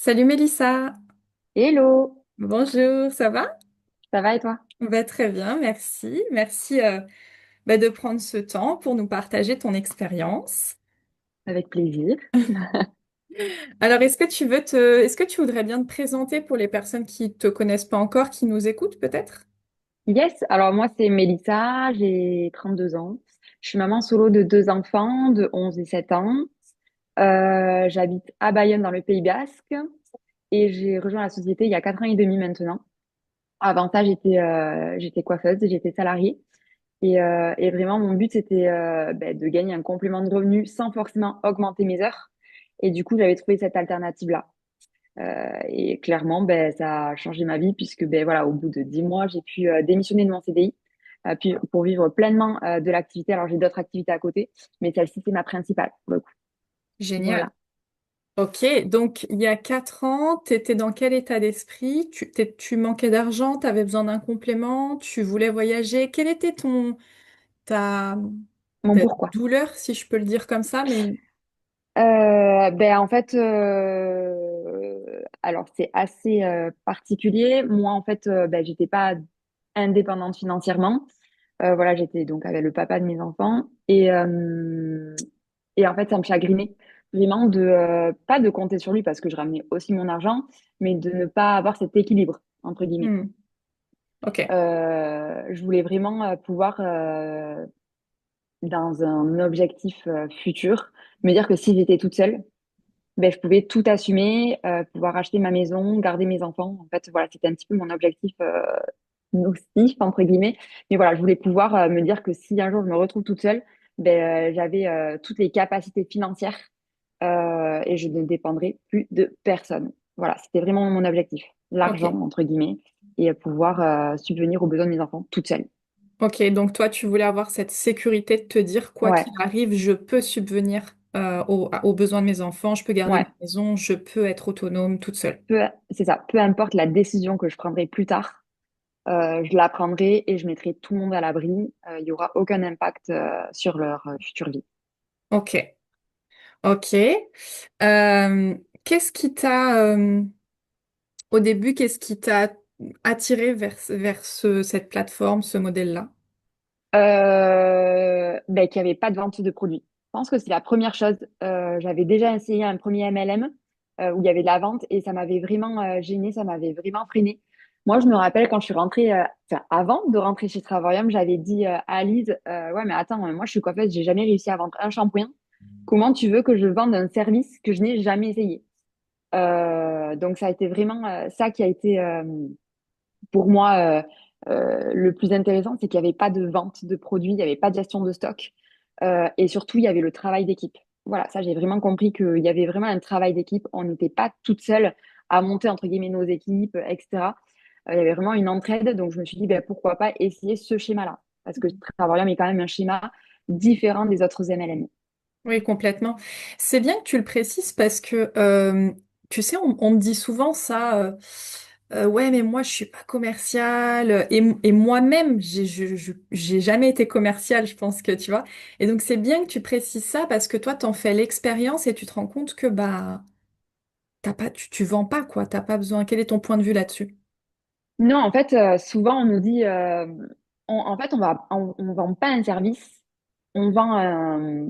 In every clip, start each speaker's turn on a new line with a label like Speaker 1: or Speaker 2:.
Speaker 1: Salut Mélissa,
Speaker 2: Hello,
Speaker 1: bonjour, ça va?
Speaker 2: ça va et toi?
Speaker 1: Très bien, merci. Merci de prendre ce temps pour nous partager ton expérience.
Speaker 2: Avec plaisir.
Speaker 1: Alors, est-ce que tu voudrais bien te présenter pour les personnes qui te connaissent pas encore, qui nous écoutent peut-être?
Speaker 2: Yes, alors moi c'est Mélissa, j'ai 32 ans. Je suis maman solo de deux enfants de 11 et 7 ans. J'habite à Bayonne dans le Pays Basque et j'ai rejoint la société il y a 4 ans et demi maintenant. Avant ça, j'étais coiffeuse, j'étais salariée et vraiment mon but c'était de gagner un complément de revenu sans forcément augmenter mes heures. Et du coup, j'avais trouvé cette alternative-là. Et clairement, ça a changé ma vie puisque voilà, au bout de 10 mois, j'ai pu démissionner de mon CDI puis pour vivre pleinement de l'activité. Alors, j'ai d'autres activités à côté, mais celle-ci, c'est ma principale pour le coup.
Speaker 1: Génial.
Speaker 2: Voilà.
Speaker 1: Ok, donc il y a 4 ans, tu étais dans quel état d'esprit? Tu manquais d'argent, tu avais besoin d'un complément, tu voulais voyager. Quelle était ta,
Speaker 2: Mon
Speaker 1: ta
Speaker 2: pourquoi?
Speaker 1: douleur, si je peux le dire comme ça, mais...
Speaker 2: En fait, alors c'est assez particulier. Moi, en fait, j'étais pas indépendante financièrement. Voilà, j'étais donc avec le papa de mes enfants et en fait, ça me chagrinait vraiment de pas de compter sur lui parce que je ramenais aussi mon argent, mais de ne pas avoir cet équilibre entre guillemets.
Speaker 1: Hmm, ok.
Speaker 2: Je voulais vraiment pouvoir dans un objectif futur me dire que si j'étais toute seule je pouvais tout assumer, pouvoir acheter ma maison, garder mes enfants. En fait, voilà, c'était un petit peu mon objectif nocif, entre guillemets. Mais voilà, je voulais pouvoir me dire que si un jour je me retrouve toute seule, j'avais toutes les capacités financières et je ne dépendrais plus de personne. Voilà, c'était vraiment mon objectif. L'argent,
Speaker 1: Ok.
Speaker 2: entre guillemets, et pouvoir subvenir aux besoins de mes enfants toute seule.
Speaker 1: Ok, donc toi, tu voulais avoir cette sécurité de te dire, quoi
Speaker 2: Ouais,
Speaker 1: qu'il arrive, je peux subvenir aux besoins de mes enfants, je peux garder ma
Speaker 2: ouais.
Speaker 1: maison, je peux être autonome toute seule.
Speaker 2: C'est ça. Peu importe la décision que je prendrai plus tard, je la prendrai et je mettrai tout le monde à l'abri. Il n'y aura aucun impact sur leur future vie.
Speaker 1: Ok, ok. Qu'est-ce qui au début, qu'est-ce qui t'a attiré vers cette plateforme, ce modèle-là?
Speaker 2: Qu'il n'y avait pas de vente de produits. Je pense que c'est la première chose. J'avais déjà essayé un premier MLM où il y avait de la vente et ça m'avait vraiment gênée, ça m'avait vraiment freinée. Moi, je me rappelle quand je suis rentrée, enfin, avant de rentrer chez Travarium, j'avais dit à Lise, ouais, mais attends, moi, je suis coiffeuse, j'ai jamais réussi à vendre un shampoing. Comment tu veux que je vende un service que je n'ai jamais essayé? Donc, ça a été vraiment ça qui a été pour moi le plus intéressant, c'est qu'il n'y avait pas de vente de produits, il n'y avait pas de gestion de stock et surtout, il y avait le travail d'équipe. Voilà, ça, j'ai vraiment compris qu'il y avait vraiment un travail d'équipe. On n'était pas toutes seules à monter, entre guillemets, nos équipes, etc. Il y avait vraiment une entraide. Donc, je me suis dit, pourquoi pas essayer ce schéma-là? Parce que Travarium est quand même un schéma différent des autres MLM.
Speaker 1: Oui, complètement. C'est bien que tu le précises parce que, tu sais, on me dit souvent ça, ouais, mais moi, je suis pas commerciale. Et moi-même, j'ai jamais été commerciale, je pense que, tu vois. Et donc, c'est bien que tu précises ça parce que toi, t'en fais l'expérience et tu te rends compte que, bah, t'as pas, tu vends pas, quoi. T'as pas besoin. Quel est ton point de vue là-dessus?
Speaker 2: Non, en fait, souvent on nous dit, en fait, on vend pas un service, on vend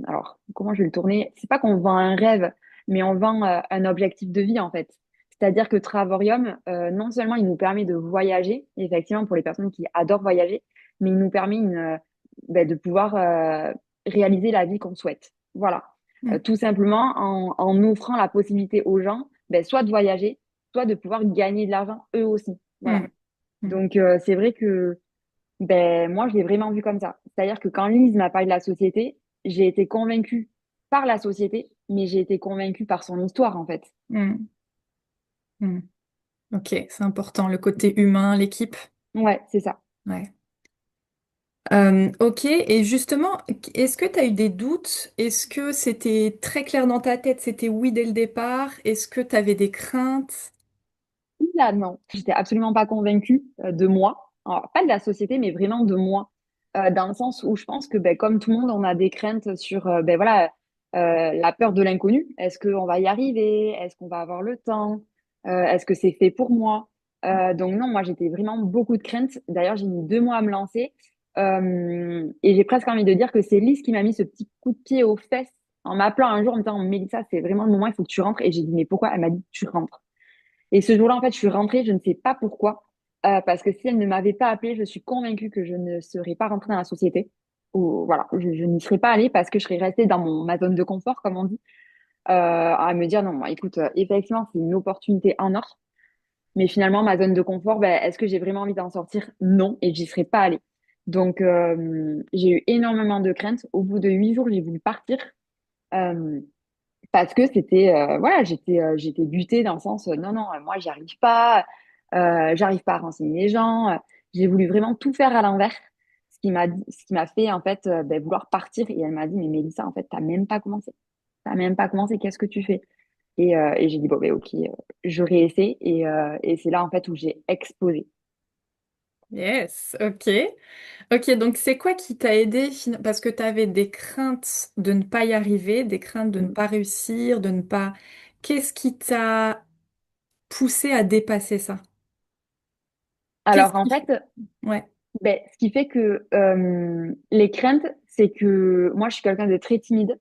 Speaker 2: alors comment je vais le tourner? C'est pas qu'on vend un rêve, mais on vend un objectif de vie en fait. C'est-à-dire que Travorium, non seulement il nous permet de voyager, effectivement pour les personnes qui adorent voyager, mais il nous permet de pouvoir réaliser la vie qu'on souhaite. Voilà.
Speaker 1: Mm,
Speaker 2: Tout simplement en offrant la possibilité aux gens, soit de voyager, soit de pouvoir gagner de l'argent eux aussi. Voilà.
Speaker 1: mm, mm.
Speaker 2: Donc, c'est vrai que moi, je l'ai vraiment vu comme ça. C'est-à-dire que quand Lise m'a parlé de la société, j'ai été convaincue par la société, mais j'ai été convaincue par son histoire, en fait.
Speaker 1: Mm, mm. Ok, c'est important, le côté humain, l'équipe.
Speaker 2: Ouais, c'est ça.
Speaker 1: Ouais. Ok, et justement, est-ce que tu as eu des doutes? Est-ce que c'était très clair dans ta tête, c'était oui dès le départ? Est-ce que tu avais des craintes?
Speaker 2: Là, non, j'étais absolument pas convaincue de moi. Alors, pas de la société, mais vraiment de moi. Dans le sens où je pense que, comme tout le monde, on a des craintes sur, voilà, la peur de l'inconnu. Est-ce qu'on va y arriver? Est-ce qu'on va avoir le temps? Est-ce que c'est fait pour moi? Donc non, moi j'étais vraiment beaucoup de crainte. D'ailleurs, j'ai mis 2 mois à me lancer. Et j'ai presque envie de dire que c'est Lise qui m'a mis ce petit coup de pied aux fesses en m'appelant un jour en me disant, Mélissa, c'est vraiment le moment, il faut que tu rentres. Et j'ai dit, mais pourquoi? Elle m'a dit, tu rentres. Et ce jour-là, en fait, je suis rentrée, je ne sais pas pourquoi, parce que si elle ne m'avait pas appelée, je suis convaincue que je ne serais pas rentrée dans la société. Ou voilà, je n'y serais pas allée parce que je serais restée dans ma zone de confort, comme on dit, à me dire non, moi, écoute, effectivement, c'est une opportunité en or, mais finalement, ma zone de confort, ben, est-ce que j'ai vraiment envie d'en sortir? Non, et j'y serais pas allée. Donc, j'ai eu énormément de craintes. Au bout de 8 jours, j'ai voulu partir. Euh, Parce que c'était voilà, j'étais butée dans le sens non non, moi j'arrive pas à renseigner les gens. J'ai voulu vraiment tout faire à l'envers, ce qui m'a fait en fait ben, vouloir partir. Et elle m'a dit mais Mélissa, en fait t'as même pas commencé, qu'est-ce que tu fais? Et j'ai dit bon ben ok, je réessaie. Et c'est là en fait où j'ai explosé.
Speaker 1: Yes, ok. Ok, donc c'est quoi qui t'a aidé parce que tu avais des craintes de ne pas y arriver, des craintes de ne
Speaker 2: Mm.
Speaker 1: pas réussir, de ne pas... Qu'est-ce qui t'a poussé à dépasser ça? Qu'est-ce
Speaker 2: Alors en
Speaker 1: qui...
Speaker 2: fait,
Speaker 1: Ouais.
Speaker 2: ben, ce qui fait que les craintes, c'est que moi je suis quelqu'un de très timide.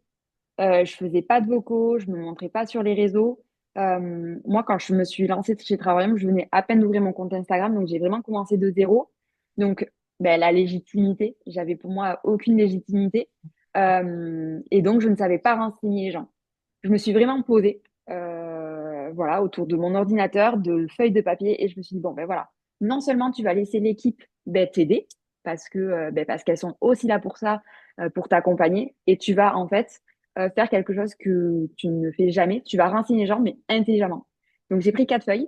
Speaker 2: Je faisais pas de vocaux, je me montrais pas sur les réseaux. Moi, quand je me suis lancée chez Travail, je venais à peine d'ouvrir mon compte Instagram, donc j'ai vraiment commencé de zéro. Donc, ben, la légitimité, j'avais pour moi aucune légitimité. Et donc, je ne savais pas renseigner les gens. Je me suis vraiment posée, voilà, autour de mon ordinateur, de feuilles de papier, et je me suis dit, bon, ben voilà, non seulement tu vas laisser l'équipe ben, t'aider, parce qu'elles sont aussi là pour ça, pour t'accompagner, et tu vas en fait faire quelque chose que tu ne fais jamais. Tu vas renseigner les gens, mais intelligemment. Donc, j'ai pris 4 feuilles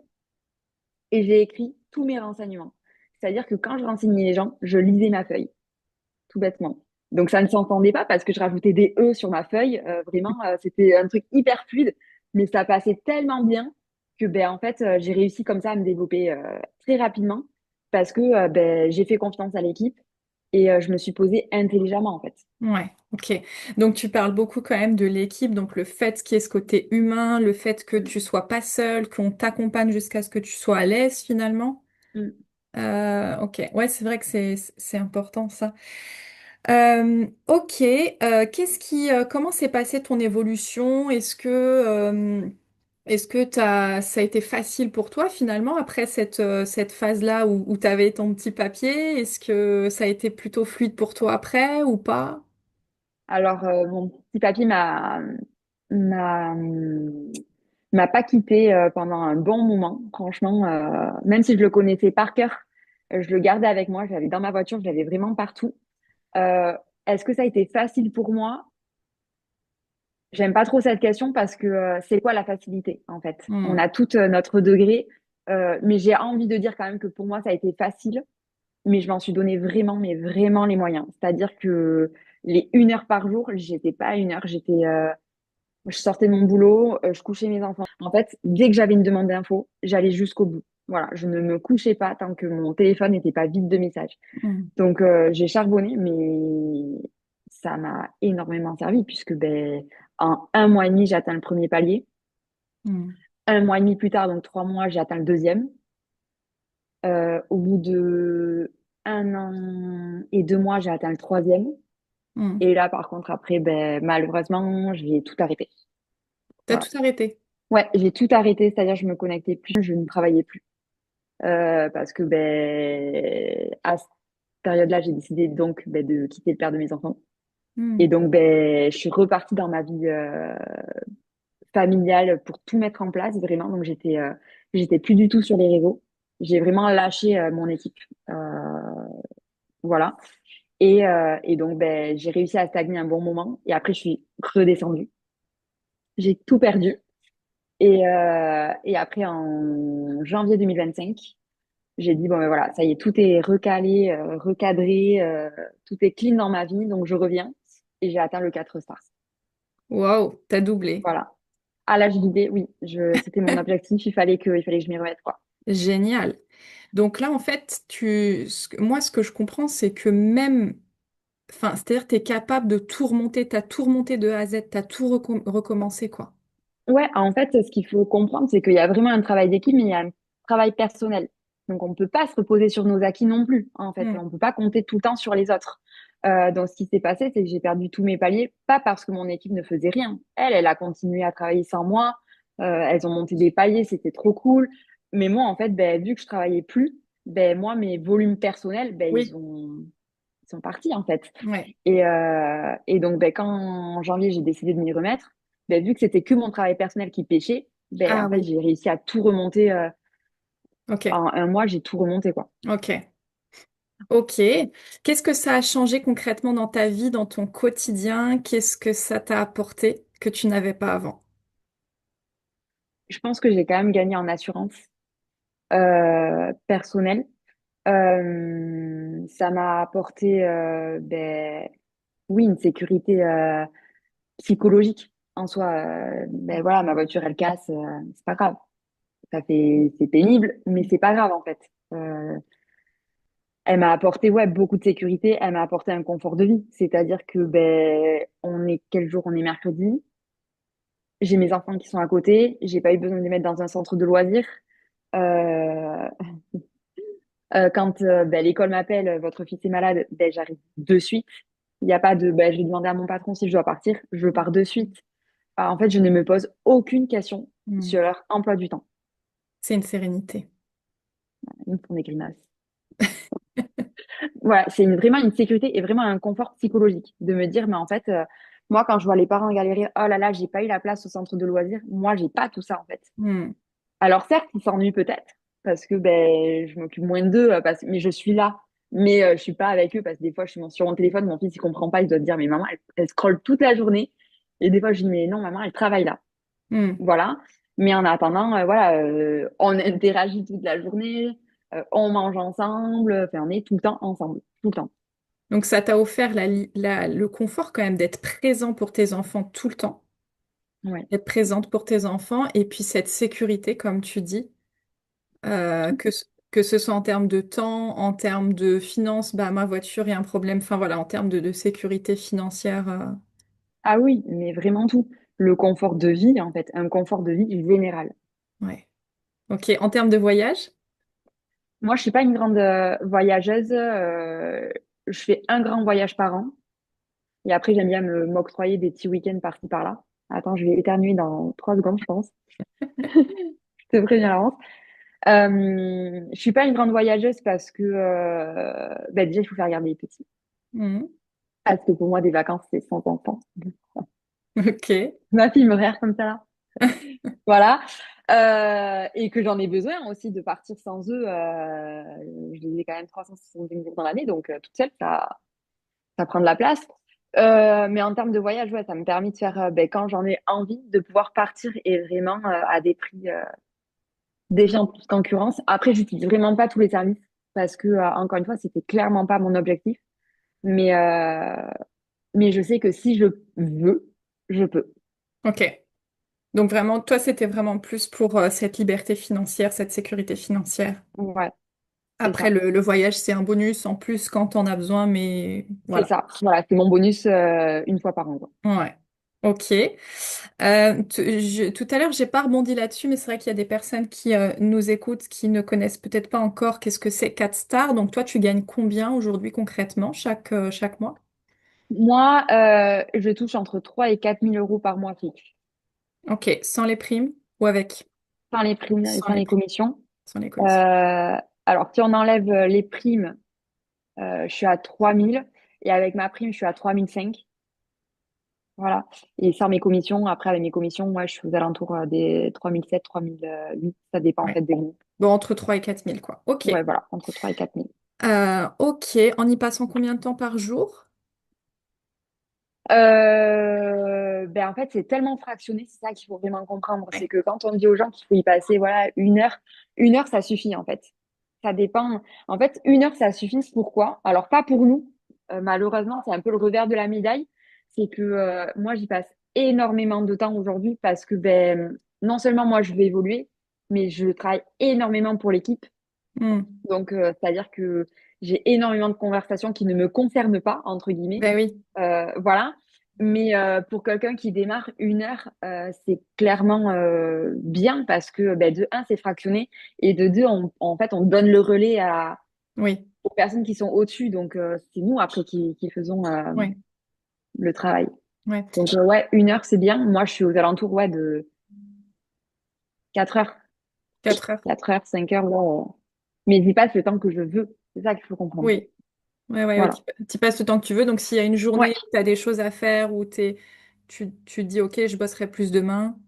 Speaker 2: et j'ai écrit tous mes renseignements. C'est-à-dire que quand je renseignais les gens, je lisais ma feuille, tout bêtement. Donc, ça ne s'entendait pas parce que je rajoutais des E sur ma feuille. Vraiment, c'était un truc hyper fluide, mais ça passait tellement bien que, ben, en fait, j'ai réussi comme ça à me développer très rapidement parce que ben, j'ai fait confiance à l'équipe et je me suis posée intelligemment, en fait.
Speaker 1: Ouais, ok. Donc tu parles beaucoup quand même de l'équipe, donc le fait qu'il y ait ce côté humain, le fait que tu sois pas seul, qu'on t'accompagne jusqu'à ce que tu sois à l'aise finalement.
Speaker 2: Mm.
Speaker 1: Ok, ouais, c'est vrai que c'est important ça. Ok, comment s'est passée ton évolution? Est-ce que ça a été facile pour toi finalement après cette phase-là où tu avais ton petit papier? Est-ce que ça a été plutôt fluide pour toi après ou pas?
Speaker 2: Alors, mon petit papy m'a m'a pas quitté pendant un bon moment. Franchement, même si je le connaissais par cœur, je le gardais avec moi. Je l'avais dans ma voiture, je l'avais vraiment partout. Euh, Est-ce que ça a été facile pour moi? J'aime pas trop cette question parce que c'est quoi la facilité en fait? On
Speaker 1: Hmm.
Speaker 2: a tout notre degré, mais j'ai envie de dire quand même que pour moi ça a été facile, mais je m'en suis donné vraiment, mais vraiment les moyens. C'est-à-dire que les 1 heure par jour, j'étais pas à 1 heure, je sortais de mon boulot, je couchais mes enfants. En fait, dès que j'avais une demande d'info, j'allais jusqu'au bout. Voilà, je ne me couchais pas tant que mon téléphone n'était pas vide de messages.
Speaker 1: Hmm.
Speaker 2: Donc, j'ai charbonné, mais ça m'a énormément servi puisque ben, en 1 mois et demi, j'ai atteint le premier palier.
Speaker 1: Hmm.
Speaker 2: 1 mois et demi plus tard, donc 3 mois, j'ai atteint le deuxième. Au bout de 1 an et 2 mois, j'ai atteint le troisième.
Speaker 1: Hmm.
Speaker 2: Et là, par contre, après, ben, malheureusement, j'ai tout arrêté.
Speaker 1: T'as
Speaker 2: Voilà.
Speaker 1: tout arrêté.
Speaker 2: Ouais, j'ai tout arrêté, c'est-à-dire je me connectais plus, je ne travaillais plus. Parce que ben, à cette période-là, j'ai décidé donc ben, de quitter le père de mes enfants. Et
Speaker 1: Hmm.
Speaker 2: donc, ben, je suis repartie dans ma vie familiale pour tout mettre en place, vraiment. Donc, j'étais plus du tout sur les réseaux. J'ai vraiment lâché mon équipe. Voilà. Et donc, ben, j'ai réussi à stagner un bon moment. Et après, je suis redescendue. J'ai tout perdu. Et après, en janvier 2025, j'ai dit, bon, ben voilà, ça y est, tout est recalé, recadré, tout est clean dans ma vie, donc je reviens. Et j'ai atteint le 4 stars.
Speaker 1: Waouh, t'as doublé.
Speaker 2: Voilà. À l'âge d'idée, oui, c'était mon objectif, il fallait que je m'y remette, quoi.
Speaker 1: Génial. Donc là, en fait, moi, ce que je comprends, c'est que même, enfin, c'est-à-dire, tu es capable de tout remonter, t'as tout remonté de A à Z, t'as tout recommencé, quoi.
Speaker 2: Ouais, en fait, ce qu'il faut comprendre, c'est qu'il y a vraiment un travail d'équipe, mais il y a un travail personnel. Donc, on ne peut pas se reposer sur nos acquis non plus, en fait.
Speaker 1: Hmm.
Speaker 2: On ne peut pas compter tout le temps sur les autres. Donc, ce qui s'est passé, c'est que j'ai perdu tous mes paliers, pas parce que mon équipe ne faisait rien. Elle a continué à travailler sans moi. Elles ont monté des paliers, c'était trop cool. Mais moi, en fait, ben, vu que je travaillais plus, ben, moi, mes volumes personnels, ben,
Speaker 1: Oui,
Speaker 2: ils sont partis, en fait.
Speaker 1: ouais,
Speaker 2: Et donc, ben, quand en janvier, j'ai décidé de m'y remettre, ben, vu que c'était que mon travail personnel qui pêchait, ben,
Speaker 1: ah
Speaker 2: en fait,
Speaker 1: oui,
Speaker 2: j'ai réussi à tout remonter.
Speaker 1: ok,
Speaker 2: En un mois, j'ai tout remonté, quoi.
Speaker 1: ok, ok. Qu'est-ce que ça a changé concrètement dans ta vie, dans ton quotidien? Qu'est-ce que ça t'a apporté que tu n'avais pas avant?
Speaker 2: Je pense que j'ai quand même gagné en assurance personnelle. Ça m'a apporté, ben, oui, une sécurité psychologique en soi. Ben, voilà, ma voiture, elle casse, c'est pas grave. C'est pénible, mais c'est pas grave, en fait. Elle m'a apporté ouais, beaucoup de sécurité, elle m'a apporté un confort de vie. C'est-à-dire que ben on est quel jour? On est mercredi. J'ai mes enfants qui sont à côté, j'ai pas eu besoin de les mettre dans un centre de loisirs. Euh, quand ben, l'école m'appelle, votre fils est malade, ben j'arrive de suite. Il n'y a pas de ben, je vais demander à mon patron si je dois partir, je pars de suite. En fait, je ne me pose aucune question
Speaker 1: Hmm.
Speaker 2: sur leur emploi du temps.
Speaker 1: C'est une sérénité.
Speaker 2: Ils me font des grimaces. Voilà, vraiment une sécurité et vraiment un confort psychologique de me dire, mais en fait, moi, quand je vois les parents galérer, oh là là, j'ai pas eu la place au centre de loisirs, moi, j'ai pas tout ça, en fait.
Speaker 1: Hmm.
Speaker 2: Alors, certes, ils s'ennuient peut-être, parce que ben, je m'occupe moins d'eux, mais je suis là. Mais je suis pas avec eux, parce que des fois, je suis sur mon téléphone, mon fils, il comprend pas, il doit te dire, mais maman, elle scrolle toute la journée. Et des fois, je dis, mais non, maman, elle travaille là.
Speaker 1: Hmm.
Speaker 2: Voilà. Mais en attendant, voilà, on interagit toute la journée, on mange ensemble, enfin, on est tout le temps ensemble, tout le temps.
Speaker 1: Donc ça t'a offert le confort quand même d'être présent pour tes enfants tout le temps,
Speaker 2: Ouais.
Speaker 1: d'être présente pour tes enfants, et puis cette sécurité, comme tu dis, que ce soit en termes de temps, en termes de finances, bah ma voiture, il y a un problème, enfin voilà, en termes de sécurité financière.
Speaker 2: Ah oui, mais vraiment tout. Le confort de vie, en fait, un confort de vie général.
Speaker 1: Ouais. Ok, en termes de voyage?
Speaker 2: Moi, je suis pas une grande voyageuse. Je fais un grand voyage par an. Et après, j'aime bien m'octroyer des petits week-ends par-ci, par-là. Attends, je vais éternuer dans 3 secondes, je pense. Je te préviens à l'avance. Je suis pas une grande voyageuse parce que ben, déjà, il faut faire garder les petits.
Speaker 1: Mhm.
Speaker 2: Parce que pour moi, des vacances, c'est sans enfants.
Speaker 1: Ok.
Speaker 2: Ma fille me regarde comme ça, là. Voilà. Et que j'en ai besoin aussi de partir sans eux. Je les ai quand même 365 jours dans l'année, donc toute seule, ça prend de la place. Mais en termes de voyage, ouais, ça me permet de faire, ben, quand j'en ai envie, de pouvoir partir et vraiment à des prix déjà en plus concurrence. Après, j'utilise vraiment pas tous les services parce que, encore une fois, c'était clairement pas mon objectif. Mais, euh, mais je sais que si je veux, je peux.
Speaker 1: Ok. Donc vraiment, toi, c'était vraiment plus pour cette liberté financière, cette sécurité financière.
Speaker 2: Ouais, c'est
Speaker 1: Après,
Speaker 2: ça.
Speaker 1: le voyage, c'est un bonus en plus quand on a besoin, mais
Speaker 2: C'est
Speaker 1: voilà.
Speaker 2: ça. Voilà, c'est mon bonus une fois par an, quoi.
Speaker 1: Ouais. Ok. Tout à l'heure, j'ai pas rebondi là-dessus, mais c'est vrai qu'il y a des personnes qui nous écoutent, qui ne connaissent peut-être pas encore qu'est-ce que c'est 4 stars. Donc toi, tu gagnes combien aujourd'hui concrètement chaque mois?
Speaker 2: Moi, je touche entre 3 et 4 000 euros par mois fixe.
Speaker 1: Ok, sans les primes ou avec?
Speaker 2: Sans les primes et
Speaker 1: Sans
Speaker 2: sans
Speaker 1: les
Speaker 2: les
Speaker 1: primes,
Speaker 2: commissions.
Speaker 1: sans les commissions.
Speaker 2: Euh, alors, si on enlève les primes, je suis à 3 000. Et avec ma prime, je suis à 3 500. Voilà. Et sans mes commissions, après, avec mes commissions, moi, je suis aux alentours des 3 700, 3 008. Ça dépend en
Speaker 1: Ouais.
Speaker 2: fait des groupes.
Speaker 1: Bon, entre 3 et 4 000 quoi. Ok.
Speaker 2: Ouais, voilà, entre 3 et 4 000.
Speaker 1: Ok, en y passant combien de temps par jour?
Speaker 2: Ben en fait, c'est tellement fractionné, c'est ça qu'il faut vraiment comprendre. C'est
Speaker 1: Ouais.
Speaker 2: que quand on dit aux gens qu'il faut y passer, voilà, 1 heure, 1 heure, ça suffit en fait. Ça dépend. En fait, 1 heure, ça suffit. Pourquoi? Alors, pas pour nous. Malheureusement, c'est un peu le revers de la médaille. C'est que moi, j'y passe énormément de temps aujourd'hui parce que ben, non seulement moi, je veux évoluer, mais je travaille énormément pour l'équipe.
Speaker 1: Hmm.
Speaker 2: Donc, c'est-à-dire que j'ai énormément de conversations qui ne me concernent pas, entre guillemets.
Speaker 1: Ben oui.
Speaker 2: Voilà. Mais pour quelqu'un qui démarre 1 heure, c'est clairement bien parce que ben, de un, c'est fractionné et de deux, en fait, on donne le relais
Speaker 1: Oui,
Speaker 2: aux personnes qui sont au-dessus. Donc, c'est nous après qui faisons
Speaker 1: ouais,
Speaker 2: le travail.
Speaker 1: ouais.
Speaker 2: Donc, ouais, 1 heure, c'est bien. Moi, je suis aux alentours ouais, de 4 heures.
Speaker 1: 4 heures.
Speaker 2: 4 heures, 5 heures, là. Mais j'y passe le temps que je veux. C'est ça qu'il faut comprendre.
Speaker 1: Oui, ouais, ouais, ouais.
Speaker 2: Voilà.
Speaker 1: Tu passes le temps que tu veux. Donc, s'il y a une
Speaker 2: Ouais,
Speaker 1: journée où tu as des choses à faire, où tu te dis, OK, je bosserai plus demain.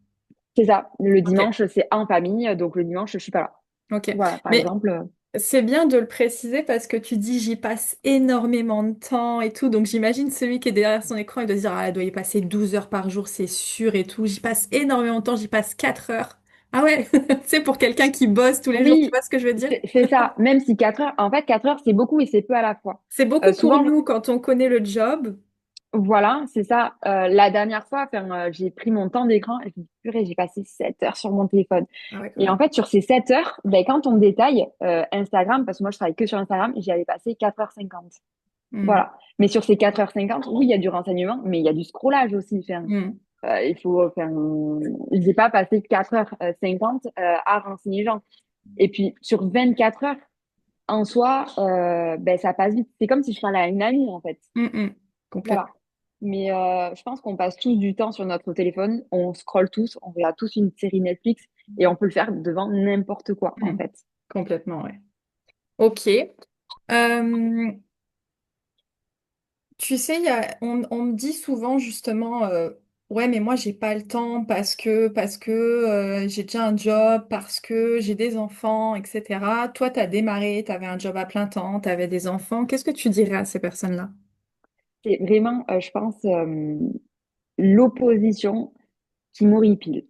Speaker 2: c'est ça. Le
Speaker 1: OK,
Speaker 2: dimanche, c'est en famille. Donc, le dimanche, je suis pas là.
Speaker 1: OK.
Speaker 2: Voilà, par
Speaker 1: Mais
Speaker 2: exemple.
Speaker 1: c'est bien de le préciser parce que tu dis, j'y passe énormément de temps et tout. Donc, j'imagine celui qui est derrière son écran, il doit se dire, ah, elle doit y passer 12 heures par jour, c'est sûr et tout. J'y passe énormément de temps, j'y passe 4 heures. Ah ouais, c'est pour quelqu'un qui bosse tous les jours, tu
Speaker 2: Oui,
Speaker 1: vois ce que je veux dire?
Speaker 2: c'est ça. Même si 4 heures, en fait, 4 heures, c'est beaucoup et c'est peu à la fois.
Speaker 1: C'est beaucoup pour
Speaker 2: Souvent,
Speaker 1: nous quand on connaît le job.
Speaker 2: voilà, c'est ça. La dernière fois, enfin, j'ai pris mon temps d'écran et je me suis dit, purée, j'ai passé 7 heures sur mon téléphone.
Speaker 1: Ah ouais, quand
Speaker 2: Et en
Speaker 1: même.
Speaker 2: fait, sur ces 7 heures, ben, quand on détaille Instagram, parce que moi, je travaille que sur Instagram, j'y avais passé 4h50.
Speaker 1: Hmm,
Speaker 2: Voilà. Mais sur ces 4h50, oui, il y a du renseignement, mais il y a du scrollage aussi. Enfin,
Speaker 1: hmm,
Speaker 2: il faut, enfin, j'ai pas passé 4h50 à renseigner les gens. Et puis, sur 24 heures, en soi, ben, ça passe vite. C'est comme si je parlais à une amie, en fait.
Speaker 1: hmm, hmm.
Speaker 2: Voilà.
Speaker 1: Complètement.
Speaker 2: Mais je pense qu'on passe tous du temps sur notre téléphone, on scrolle tous, on regarde tous une série Netflix et on peut le faire devant n'importe quoi, en
Speaker 1: Hmm,
Speaker 2: fait.
Speaker 1: complètement, ouais. Ok. Euh, Tu sais, on me dit souvent justement, ouais, mais moi j'ai pas le temps parce que j'ai déjà un job, parce que j'ai des enfants, etc. Toi, tu as démarré, tu avais un job à plein temps, tu avais des enfants. Qu'est-ce que tu dirais à ces personnes-là?
Speaker 2: C'est vraiment, je pense, l'opposition qui m'horripile.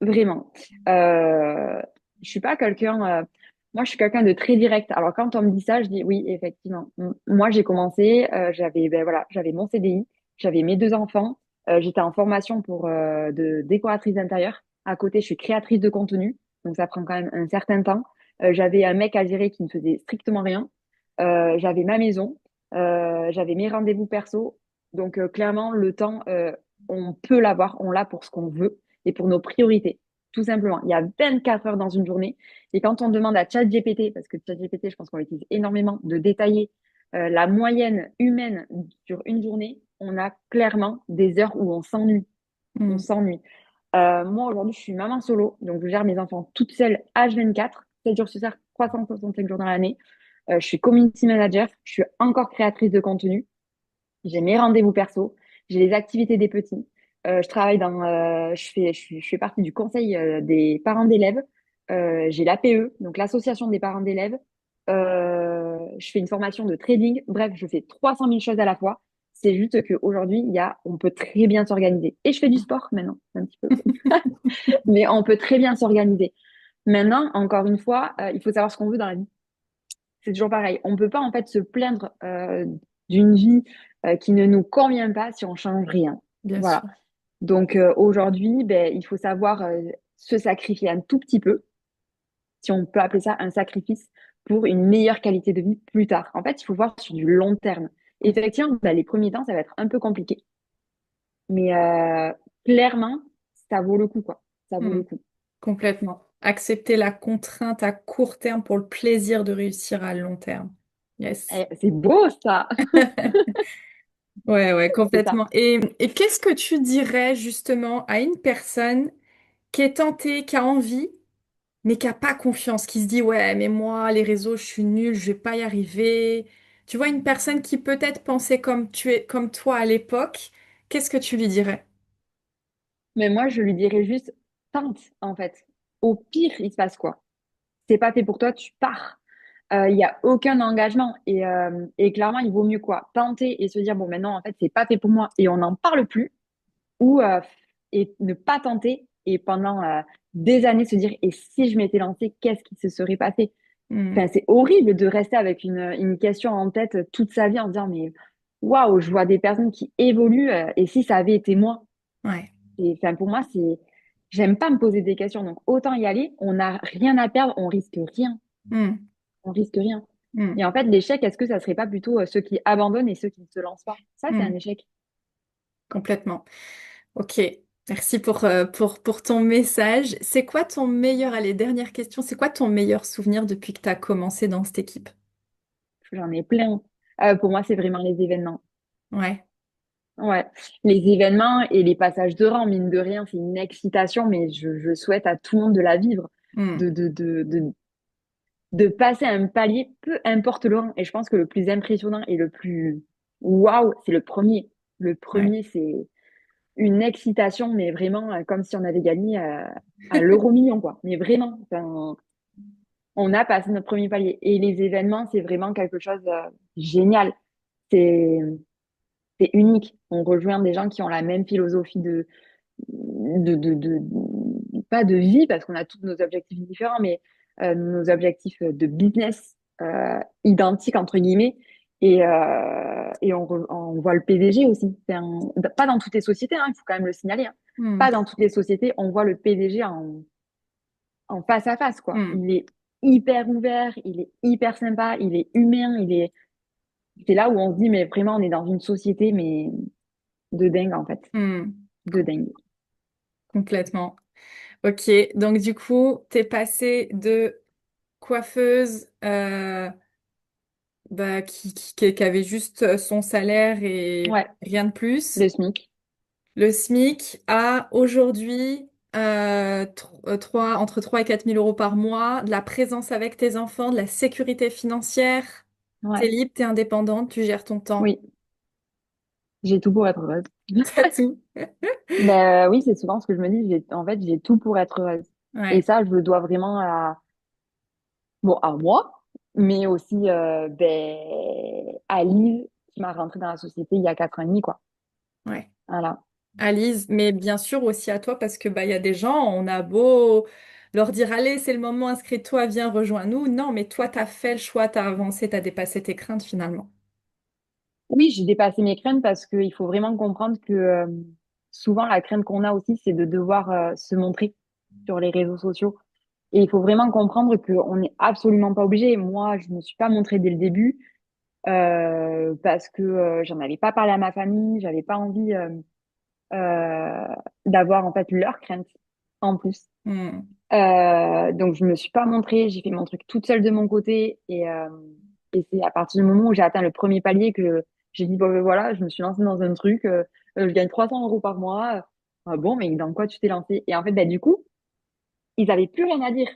Speaker 2: Vraiment. Je suis pas quelqu'un. Moi, je suis quelqu'un de très direct. Alors, quand on me dit ça, je dis oui, effectivement. Moi, j'ai commencé, j'avais, ben voilà, j'avais mon CDI, j'avais mes 2 enfants, j'étais en formation pour de décoratrice d'intérieur. À côté, je suis créatrice de contenu, donc ça prend quand même un certain temps. J'avais un mec à gérer qui ne faisait strictement rien. J'avais ma maison, j'avais mes rendez-vous perso. Donc, clairement, le temps, on peut l'avoir, on l'a pour ce qu'on veut et pour nos priorités. Tout simplement. Il y a 24 heures dans une journée. Et quand on demande à ChatGPT, parce que ChatGPT, je pense qu'on l'utilise énormément, de détailler la moyenne humaine sur une journée, on a clairement des heures où on s'ennuie. On
Speaker 1: Hmm,
Speaker 2: s'ennuie. Moi, aujourd'hui, je suis maman solo, donc je gère mes enfants toute seule H24, 7 jours sur 7, 365 jours dans l'année. Je suis community manager, je suis encore créatrice de contenu. J'ai mes rendez-vous perso, j'ai les activités des petits. Je travaille je fais partie du conseil des parents d'élèves. J'ai l'APE, donc l'association des parents d'élèves. Je fais une formation de trading. Bref, je fais 300 000 choses à la fois. C'est juste qu'aujourd'hui, on peut très bien s'organiser. Et je fais du sport maintenant, un petit peu. Mais on peut très bien s'organiser. Maintenant, encore une fois, il faut savoir ce qu'on veut dans la vie. C'est toujours pareil. On ne peut pas en fait se plaindre d'une vie qui ne nous convient pas si on change rien.
Speaker 1: bien
Speaker 2: Voilà.
Speaker 1: sûr.
Speaker 2: Donc aujourd'hui, ben, il faut savoir se sacrifier un tout petit peu, si on peut appeler ça un sacrifice, pour une meilleure qualité de vie plus tard. En fait, il faut voir sur du long terme. Effectivement, ben, les premiers temps, ça va être un peu compliqué, mais clairement, ça vaut le coup, quoi. Ça vaut
Speaker 1: Hmm,
Speaker 2: le coup.
Speaker 1: complètement. Accepter la contrainte à court terme pour le plaisir de réussir à long terme. Yes.
Speaker 2: C'est beau, ça.
Speaker 1: Ouais, ouais,
Speaker 2: C'est ça.
Speaker 1: complètement. Et qu'est-ce que tu dirais justement à une personne qui est tentée, qui a envie, mais qui a pas confiance, qui se dit, ouais, mais moi, les réseaux, je suis nulle, je vais pas y arriver. Tu vois, une personne qui peut-être pensait comme tu es, comme toi à l'époque, qu'est-ce que tu lui dirais?
Speaker 2: Mais moi, je lui dirais juste, tente, en fait. Au pire, il se passe quoi? C'est pas fait pour toi, tu pars. Il y a aucun engagement et clairement, il vaut mieux quoi? Tenter et se dire, bon, maintenant, en fait, c'est pas fait pour moi et on n'en parle plus ou et ne pas tenter et pendant des années se dire, et si je m'étais lancée, qu'est-ce qui se serait passé?
Speaker 1: Hmm,
Speaker 2: Enfin, c'est horrible de rester avec une question en tête toute sa vie en se disant, mais waouh, je vois des personnes qui évoluent et si ça avait été moi?
Speaker 1: ouais.
Speaker 2: Et, enfin, pour moi, j'aime pas me poser des questions, donc autant y aller. On n'a rien à perdre, on risque rien,
Speaker 1: Hmm,
Speaker 2: on risque rien.
Speaker 1: hmm,
Speaker 2: Et en fait, l'échec, est-ce que ça serait pas plutôt ceux qui abandonnent et ceux qui ne se lancent pas? Ça, c'est un
Speaker 1: hmm.
Speaker 2: échec.
Speaker 1: Complètement. Ok. Merci pour ton message. C'est quoi ton meilleur, allez, dernière question, c'est quoi ton meilleur souvenir depuis que tu as commencé dans cette équipe?
Speaker 2: J'en ai plein. Pour moi, c'est vraiment les événements.
Speaker 1: Ouais.
Speaker 2: Ouais, les événements et les passages de rang, mine de rien, c'est une excitation, mais je souhaite à tout le monde de la vivre,
Speaker 1: Hmm.
Speaker 2: de, de, de, de, de passer un palier, peu importe le rang. Et je pense que le plus impressionnant et le plus waouh, c'est le premier. Le
Speaker 1: Ouais.
Speaker 2: premier, c'est une excitation, mais vraiment comme si on avait gagné à l'euro-million, quoi. Mais vraiment, enfin, on a passé notre premier palier. Et les événements, c'est vraiment quelque chose de génial. C'est c'est unique. On rejoint des gens qui ont la même philosophie de pas de vie, parce qu'on a tous nos objectifs différents, mais nos objectifs de business identiques, entre guillemets. On voit le PDG aussi. Pas dans toutes les sociétés, hein, il faut quand même le signaler. Hein.
Speaker 1: Hmm.
Speaker 2: Pas dans toutes les sociétés, on voit le PDG en face à face, quoi.
Speaker 1: Hmm.
Speaker 2: Il est hyper ouvert, il est hyper sympa, il est humain, c'est là où on se dit, mais vraiment, on est dans une société, mais de dingue, en fait.
Speaker 1: Hmm.
Speaker 2: De dingue.
Speaker 1: Complètement. Ok, donc du coup, t'es passée de coiffeuse bah, qui avait juste son salaire et
Speaker 2: Ouais,
Speaker 1: rien de plus,
Speaker 2: le SMIC.
Speaker 1: le SMIC, à aujourd'hui entre 3 et 4 000 euros par mois, de la présence avec tes enfants, de la sécurité financière. T'es
Speaker 2: Ouais,
Speaker 1: libre, t'es indépendante, tu gères ton temps.
Speaker 2: oui, j'ai tout pour être heureuse.
Speaker 1: T'as tout.
Speaker 2: Ben oui, c'est souvent ce que je me dis. En fait, j'ai tout pour être heureuse. Et
Speaker 1: Ouais,
Speaker 2: ça, je le dois vraiment bon, à moi, mais aussi à Lise, qui m'a rentrée dans la société il y a 4 ans et demi, quoi.
Speaker 1: ouais.
Speaker 2: Voilà.
Speaker 1: Alice, mais bien sûr aussi à toi parce que bah il y a des gens, on a beau leur dire allez, c'est le moment, inscris-toi, viens, rejoins-nous. Non, mais toi, t'as fait le choix, t'as avancé, t'as dépassé tes craintes finalement.
Speaker 2: Oui, j'ai dépassé mes craintes parce qu'il faut vraiment comprendre que souvent, la crainte qu'on a aussi, c'est de devoir se montrer sur les réseaux sociaux. Et il faut vraiment comprendre qu'on n'est absolument pas obligé. Moi, je ne me suis pas montrée dès le début parce que j'en avais pas parlé à ma famille, j'avais pas envie euh, d'avoir en fait leurs craintes en plus.
Speaker 1: Hmm.
Speaker 2: Donc je me suis pas montrée, j'ai fait mon truc toute seule de mon côté et c'est à partir du moment où j'ai atteint le premier palier que j'ai dit bon ben voilà, je me suis lancée dans un truc, je gagne 300 euros par mois. Ah bon, mais dans quoi tu t'es lancée? Et en fait, ben, du coup, ils avaient plus rien à dire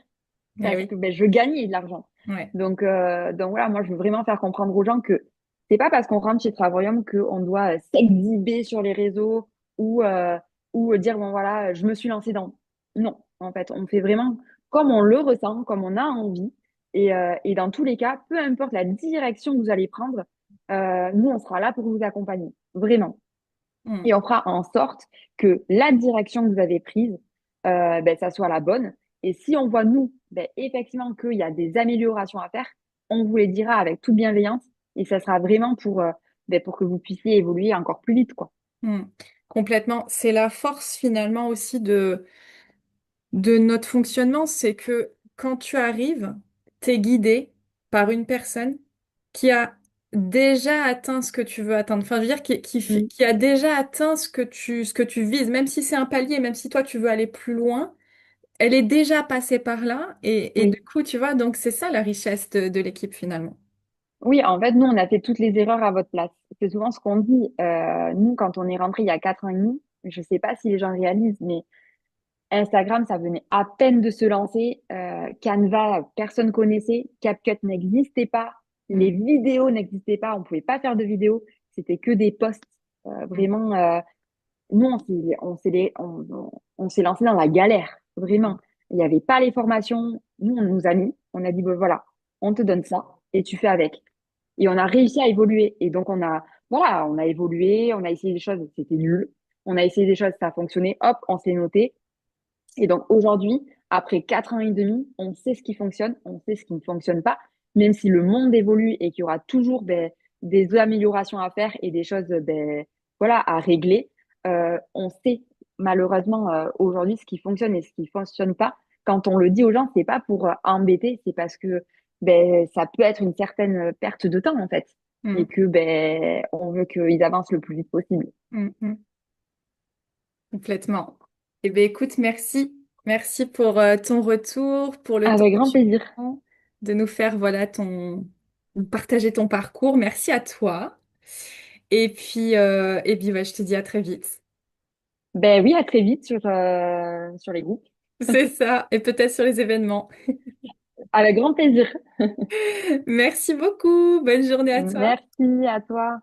Speaker 1: Eh
Speaker 2: parce
Speaker 1: oui,
Speaker 2: que ben, je gagnais de l'argent.
Speaker 1: ouais.
Speaker 2: Donc voilà, moi je veux vraiment faire comprendre aux gens que c'est pas parce qu'on rentre chez Travarium qu'on doit s'exhiber sur les réseaux ou, euh, ou dire bon voilà, je me suis lancée dans. Non, en fait, on fait vraiment comme on le ressent, comme on a envie. Et dans tous les cas, peu importe la direction que vous allez prendre, nous on sera là pour vous accompagner, vraiment.
Speaker 1: Hmm.
Speaker 2: Et on fera en sorte que la direction que vous avez prise, ben, ça soit la bonne. Et si on voit, nous, ben, effectivement, qu'il y a des améliorations à faire, on vous les dira avec toute bienveillance. Et ça sera vraiment pour que vous puissiez évoluer encore plus vite, quoi.
Speaker 1: Hmm. Complètement. C'est la force finalement aussi de notre fonctionnement, c'est que quand tu arrives, t'es guidé par une personne qui a déjà atteint ce que tu veux atteindre. Enfin, je veux dire,
Speaker 2: Mm.
Speaker 1: qui a déjà atteint ce que tu vises, même si c'est un palier, même si toi tu veux aller plus loin, elle est déjà passée par là. Et du
Speaker 2: Oui.
Speaker 1: coup, tu vois, donc c'est ça la richesse de l'équipe finalement.
Speaker 2: Oui, en fait, nous, on a fait toutes les erreurs à votre place. C'est souvent ce qu'on dit. Nous, quand on est rentré il y a 4 ans et demi, je sais pas si les gens réalisent, mais Instagram, ça venait à peine de se lancer. Canva, personne connaissait. CapCut n'existait pas. Les
Speaker 1: Mm,
Speaker 2: vidéos n'existaient pas. On pouvait pas faire de vidéos. C'était que des posts.
Speaker 1: mm,
Speaker 2: Vraiment, nous, on s'est lancé dans la galère. Vraiment. Il n'y avait pas les formations. Nous, on nous a mis. On a dit, ben voilà, on te donne ça et tu fais avec. Et on a réussi à évoluer. Et donc, voilà, on a évolué. On a essayé des choses. C'était nul. On a essayé des choses. Ça a fonctionné. Hop, on s'est noté. Et donc aujourd'hui, après 4 ans et demi, on sait ce qui fonctionne, on sait ce qui ne fonctionne pas, même si le monde évolue et qu'il y aura toujours des améliorations à faire et des choses voilà, à régler. On sait malheureusement aujourd'hui ce qui fonctionne et ce qui fonctionne pas. Quand on le dit aux gens, c'est pas pour embêter, c'est parce que ça peut être une certaine perte de temps en fait et
Speaker 1: mm,
Speaker 2: que on veut qu'ils avancent le plus vite possible.
Speaker 1: mm, mm. Complètement. Eh bien, écoute, merci. Merci pour ton retour, pour le temps
Speaker 2: Avec
Speaker 1: que
Speaker 2: grand
Speaker 1: tu
Speaker 2: plaisir.
Speaker 1: prends de nous faire, voilà, partager ton parcours. Merci à toi. Et puis ouais, je te dis à très vite.
Speaker 2: Ben oui, à très vite sur les groupes.
Speaker 1: C'est ça. Et peut-être sur les événements.
Speaker 2: Avec grand plaisir.
Speaker 1: Merci beaucoup. Bonne journée à toi.
Speaker 2: Merci à toi.